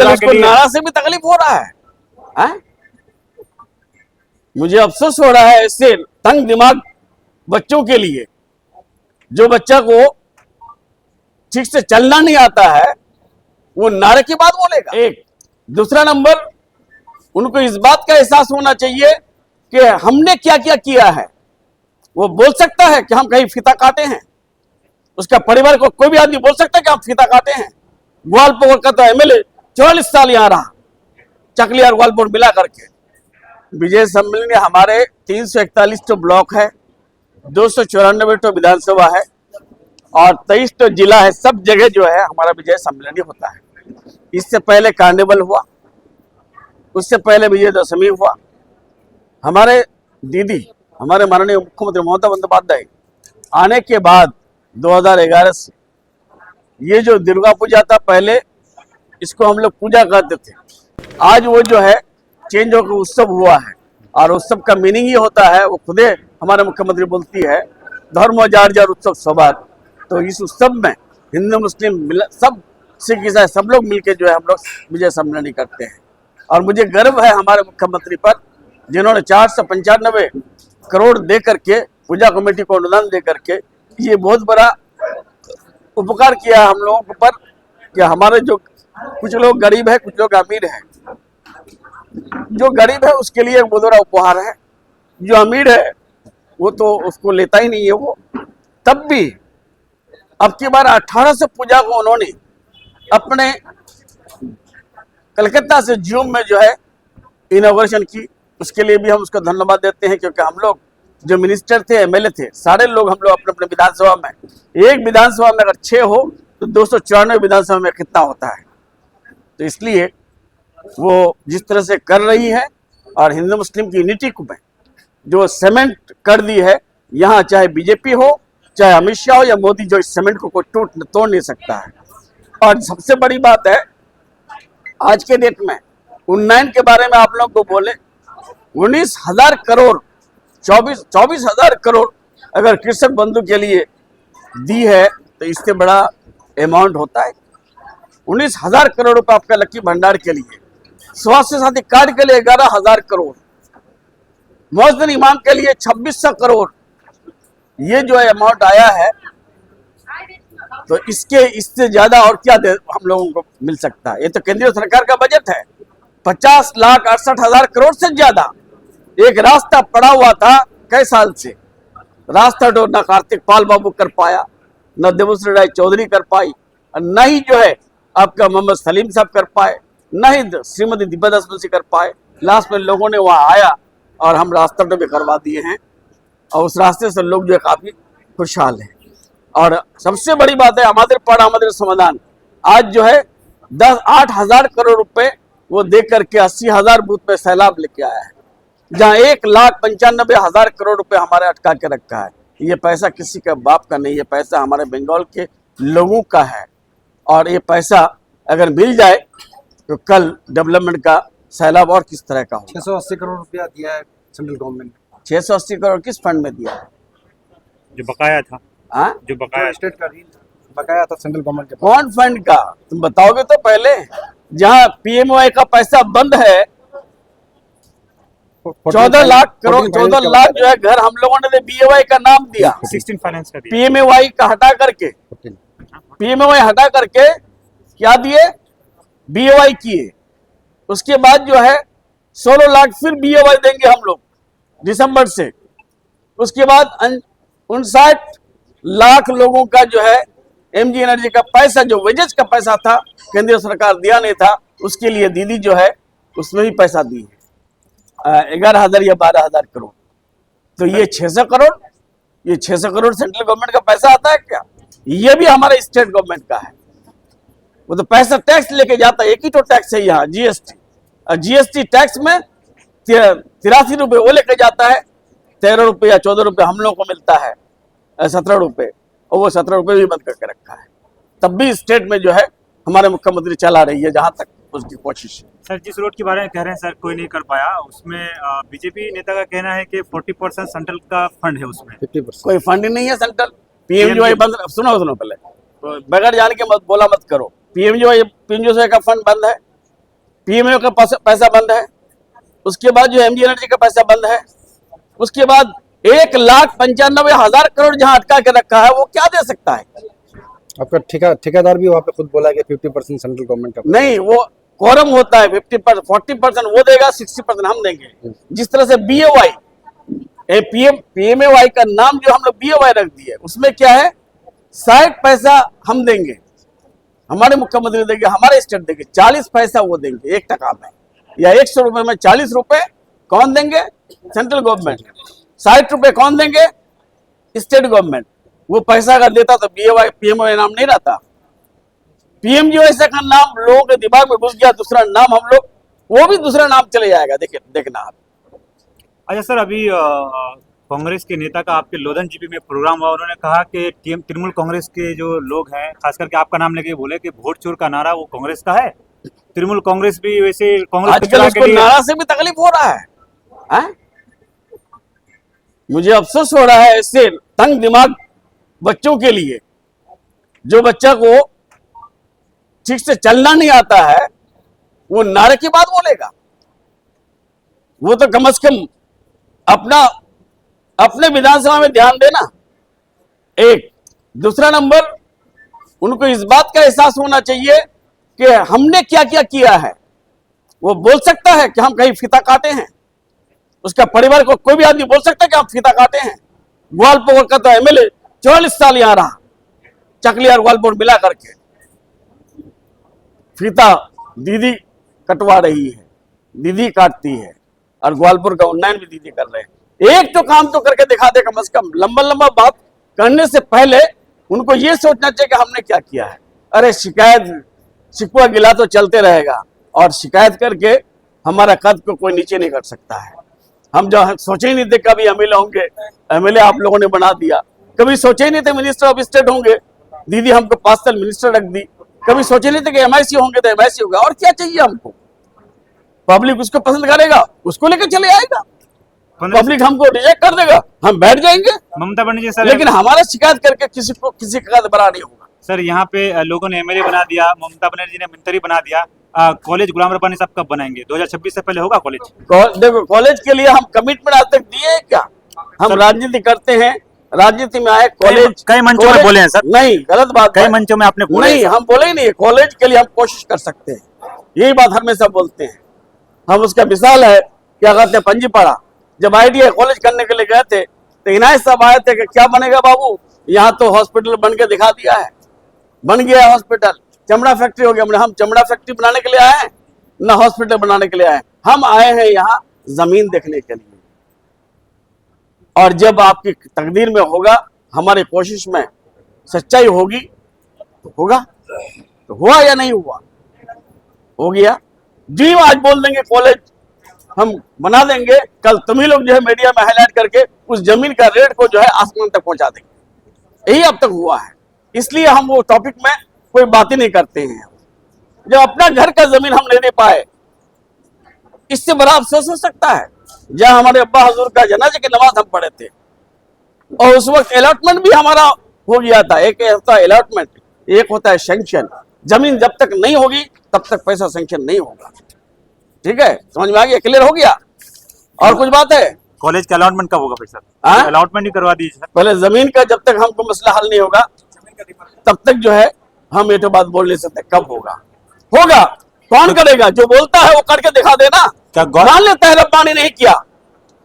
आजकल उसको नारा से भी तकलीफ हो रहा है? मुझे अफसोस हो रहा है ऐसे तंग दिमाग बच्चों के लिए, जो बच्चा को ठीक से चलना नहीं आता है वो नारे की बात बोलेगा। एक दूसरा नंबर, उनको इस बात का एहसास होना चाहिए कि हमने क्या क्या किया है। वो बोल सकता है कि हम कहीं फीता काटे हैं, उसका परिवार को कोई भी आदमी बोल सकता है कि हम फीता काटे हैं। ग्वालपोर का तो एमएलए 44 साल यहां रहा, चकली और ग्वालपोर मिला करके। विजय सम्मेलन में हमारे 341 तो ब्लॉक है, 294 तो विधानसभा है और 23 तो जिला है। सब जगह जो है हमारा विजय सम्मेलन ही होता है। इससे पहले कार्निवल हुआ, उससे पहले विजयदशमी हुआ। हमारे दीदी, हमारे माननीय मुख्यमंत्री ममता बंदोपाध्याय आने के बाद 2011 से ये जो दुर्गा पूजा था, पहले इसको हम लोग पूजा करते थे, आज वो जो है चेंज होकर उत्सव हुआ है। और उत्सव का मीनिंग ही होता है, वो खुदे हमारे मुख्यमंत्री बोलती है, धर्म जार उत्सव सवार। तो इस उत्सव में हिंदू मुस्लिम सब सिख ईसाई सब लोग मिलके जो है हम लोग विजय सम्मेलन करते हैं। और मुझे गर्व है हमारे मुख्यमंत्री पर, जिन्होंने 495 करोड़ दे करके पूजा कमेटी को अनुदान दे करके ये बहुत बड़ा उपकार किया हम लोगों के ऊपर कि हमारे जो कुछ लोग गरीब है, कुछ लोग अमीर है। जो गरीब है उसके लिए बहुत बड़ा उपहार है, जो अमीर है वो तो उसको लेता ही नहीं है। वो तब भी अब की बार 1800 पूजा को उन्होंने अपने कलकत्ता से जूम में जो है इनॉग्रेशन की, उसके लिए भी हम उसको धन्यवाद देते हैं। क्योंकि हम लोग जो मिनिस्टर थे, एमएलए थे, सारे लोग हम लोग अपने अपने विधानसभा में, एक विधानसभा में अगर 6 हो तो 294 विधानसभा में कितना होता है। तो इसलिए वो जिस तरह से कर रही है और हिंदू मुस्लिम की यूनिटी को में जो सीमेंट कर दी है, यहाँ चाहे बीजेपी हो, चाहे अमित शाह हो या मोदी, जो इस सीमेंट को कोई तोड़ नहीं सकता है। और सबसे बड़ी बात है आज के डेट में, उन्नयन के बारे में आप लोग को बोले, 19,000 करोड़ 24,000 करोड़ अगर कृषक बंधु के लिए दी है तो इससे बड़ा अमाउंट होता है। 19,000 करोड़ रुपए आपका लक्की भंडार के लिए, स्वास्थ्य साथी कार्ड के लिए 11,000 करोड़, मौजूद इमाम के लिए 2600 करोड़, ये जो अमाउंट आया है तो इससे ज्यादा और क्या हम लोगों को मिल सकता है। ये तो केंद्रीय सरकार का बजट है, 50,68,000 करोड़ से ज्यादा। एक रास्ता पड़ा हुआ था कई साल से, रास्ता तो न कार्तिक पाल बाबू कर पाया, न देवश्री राय चौधरी कर पाई, न ही जो है आपका मोहम्मद सलीम साहब कर पाए, न ही श्रीमती दिव्या दास मुंशी कर पाए। लास्ट में लोगों ने वहां आया और हम रास्ता तो भी करवा दिए हैं और उस रास्ते से लोग जो है काफी खुशहाल हैं। और सबसे बड़ी बात है हमारे पाड़ा हमारे समाधान, आज जो है 8,000 करोड़ रुपए वो दे करके 80,000 बूथ पे सैलाब लेके आया है, जहां 1,95,000 करोड़ रुपए हमारे अटका के रखा है। ये पैसा किसी के बाप का नहीं है, पैसा हमारे बंगाल के लोगों का है। और ये पैसा अगर मिल जाए तो कल डेवलपमेंट का सैलाब और किस तरह का होगा। 680 करोड़ रुपया दिया है सेंट्रल गवर्नमेंट ने। 680 करोड़ किस फंड में दिया है? जो बकाया था। हाँ, जो बकाया स्टेट का बकाया था सेंट्रल गवर्नमेंट के पास। कौन फंड का तुम बताओगे तो पहले। जहां पीएमओआई का पैसा बंद है, 14 लाख करोड़, 14 लाख जो है घर हम लोगों ने बीएवाई का नाम दिया, 16 फाइनेंस का दिया, पीएमएवाई का हटा करके, पीएमएवाई हटा करके क्या दिए, बीएवाई किए। उसके बाद जो है 16 लाख फिर बीएवाई देंगे हम लोग दिसंबर से। उसके बाद 59 लाख लोगों का जो है एमजी एनर्जी का पैसा, जो वेजेस का पैसा था, केंद्रीय सरकार दिया नहीं था, उसके लिए दीदी जो है उसमें भी पैसा दी है 11,000 या 12,000 करोड़। तो ये 600 करोड़, ये 600 करोड़ सेंट्रल गवर्नमेंट का पैसा आता है क्या? ये भी हमारे स्टेट गवर्नमेंट का है। वो तो पैसा टैक्स लेके जाता है, एक ही तो टैक्स है यहाँ, जीएसटी। जीएसटी टैक्स में 83 रुपए वो लेके जाता है, 13 रुपए या 14 रुपए हम लोग को मिलता है, 17 रुपए, और वो 17 रुपए भी बंद करके रखा है। तब भी स्टेट में जो है हमारे मुख्यमंत्री चला रही है जहां तक उसकी कोशिश है। सर, जिस रोड के बारे में कह रहे हैं सर कोई नहीं कर पाया, उसमें बीजेपी नेता का कहना है कि 40% सेंट्रल का फंड है, उसमें 50%। कोई फंड ही नहीं है सेंट्रल। पीएमजीवाई बंद, सुनो पहले, तो बगैर जान के मत बोला मत करो। पीएमजीवाई का फंड बंद है, पीएमओ का पैसा बंद है, उसके बाद जो एमजी एनर्जी का पैसा बंद है, उसके बाद 1,95,000 करोड़ जहां अटका के रखा है, वो क्या दे सकता है? आपका ठेकेदार भी वहाँ पे खुद बोला कि 50% सेंट्रल गवर्नमेंट का। नहीं, वो कोरम होता है, 50% 40% वो देगा, 60% हम देंगे। जिस तरह से बीओवाई पीएमएवाई का नाम जो हम लोग बीओवाई रख दिए, उसमें क्या है, 60 पैसा हम देंगे, हमारे मुख्यमंत्री देंगे, हमारे स्टेट देंगे, 40 पैसा वो देंगे 1 टका में, या 100 रुपए में 40 रुपए कौन देंगे? Central government. 60 रुपए कौन देंगे? State government. वो पैसा अगर देता तो बीओवाई पीएमओ नाम नहीं रहता। पीएमजीओएस का नाम लोगों के दिमाग में घुस गया, दूसरा नाम हम लोग, वो भी दूसरा नाम चले जाएगा। देखिए, देखना आप। अच्छा सर, अभी कांग्रेस के नेता का आपके लोधन जीपी में प्रोग्राम हुआ, उन्होंने कहा कि तृणमूल कांग्रेस के जो लोग हैं, खास करके आपका नाम लेके बोले कि वोट चोर का नारा वो कांग्रेस का है। तृणमूल कांग्रेस भी वैसे कांग्रेस आजकल उसको नारा से भी तकलीफ हो रहा है? मुझे अफसोस हो रहा है ऐसे तंग दिमाग बच्चों के लिए। जो बच्चा को ठीक से चलना नहीं आता है, वो नारे की बात बोलेगा। वो तो कम से कम अपने विधानसभा में ध्यान देना। एक दूसरा नंबर, उनको इस बात का एहसास होना चाहिए कि हमने क्या क्या किया है। वो बोल सकता है कि हम कहीं फीता काटे हैं, उसका परिवार को कोई भी आदमी बोल सकता है कि हम फीता काटे हैं। ग्वालपोर का तो एमएलए 44 साल यहां रहा, चकली और ग्वालपोर मिला करके। फीता दीदी कटवा रही है, दीदी काटती है, और ग्वालपुर का उन्नयन भी दीदी कर रहे हैं। एक तो काम तो करके दिखा दे कम से कम। लंबा लंबा बात करने से पहले उनको ये सोचना चाहिए कि हमने क्या किया है। अरे शिकायत शिकवा गिला तो चलते रहेगा, और शिकायत करके हमारा कद को कोई नीचे नहीं कर सकता है। हम जो सोचे ही नहीं थे कभी एमएलए होंगे, एमएलए आप लोगों ने बना दिया। कभी सोचे ही नहीं थे मिनिस्टर ऑफ स्टेट होंगे, दीदी हमको 5 साल मिनिस्टर रख दी। कभी सोचे नहीं थे कि एमआईसी होंगे तो एमआईसी होगा। और क्या चाहिए हमको? पब्लिक उसको पसंद करेगा, उसको लेकर चले आएगा। पब्लिक हमको रिजेक्ट कर देगा, हम बैठ जाएंगे। ममता बनर्जी सर, लेकिन हमारा शिकायत करके किसी को किसी का कद बड़ा नहीं होगा। सर यहाँ पे लोगों ने एमएलए बना दिया, ममता बनर्जी ने मंत्री बना दिया। कॉलेज गुलाम रब्बानी साहब कब बनाएंगे? 2026 से पहले होगा कॉलेज? देखो, कॉलेज के लिए हम कमिटमेंट आज तक दिए हैं क्या? हम राजनीति करते हैं, राजनीति में आए। कॉलेज कई मंचों में बोले हैं सर। नहीं, गलत बात। कई मंचों में आपने बोले नहीं, हम बोले ही नहीं। कॉलेज के लिए हम कोशिश कर सकते हैं, यही बात हमेशा बोलते हैं हम। उसका मिसाल है, क्या कहते हैं, पंजीपाड़ा जब आईटीआई कॉलेज करने के लिए गए थे तो इनायत साहब आए थे कि क्या बनेगा बाबू, यहाँ तो हॉस्पिटल बन के दिखा दिया है। बन गया हॉस्पिटल, चमड़ा फैक्ट्री हो गया। हम चमड़ा फैक्ट्री बनाने के लिए आए हैं, ना हॉस्पिटल बनाने के लिए आए हैं। हम आए हैं यहाँ जमीन देखने के लिए। और जब आपकी तकदीर में होगा, हमारी कोशिश में सच्चाई होगी तो होगा। तो हुआ या नहीं हुआ? हो गया। जी आज बोल देंगे कॉलेज हम बना देंगे, कल तुम ही लोग जो है मीडिया में हाईलाइट करके उस जमीन का रेट को जो है आसमान तक पहुंचा देंगे। यही अब तक हुआ है। इसलिए हम वो टॉपिक में कोई बात ही नहीं करते हैं। जब अपना घर का जमीन हम नहीं दे पाए, इससे बड़ा अफसोस हो सकता है। जहां हमारे अब्बा हजूर का जनाजे की नमाज हम पढ़े थे, और उस वक्त अलॉटमेंट भी हमारा हो गया था। एक होता है अलॉटमेंट, एक होता है सैंक्शन। जमीन जब तक नहीं होगी तब तक पैसा सैंक्शन नहीं होगा। ठीक है, समझ में आ गया? क्लियर हो गया? और कुछ बात है? कॉलेज का अलॉटमेंट कब होगा फिर सर? अलॉटमेंट ही करवा दीजिए सर। पहले जमीन का जब तक हमको मसला हल नहीं होगा तब तक जो है हम ये तो बात बोल नहीं सकते कब होगा। होगा, कौन करेगा? जो बोलता है वो करके दिखा देना। क्या मान लेता है रब्बानी नहीं किया,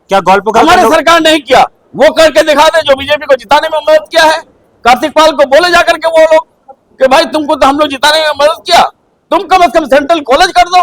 क्या गोलपुर हमारी सरकार नहीं किया, वो करके दिखा दे। जो बीजेपी को जिताने में मदद किया है, कार्तिक पाल को बोले जाकर के वो लोग कि भाई तुमको तो हम लोग जिताने में मदद किया, तुम कम से कम सेंट्रल कॉलेज कर दो।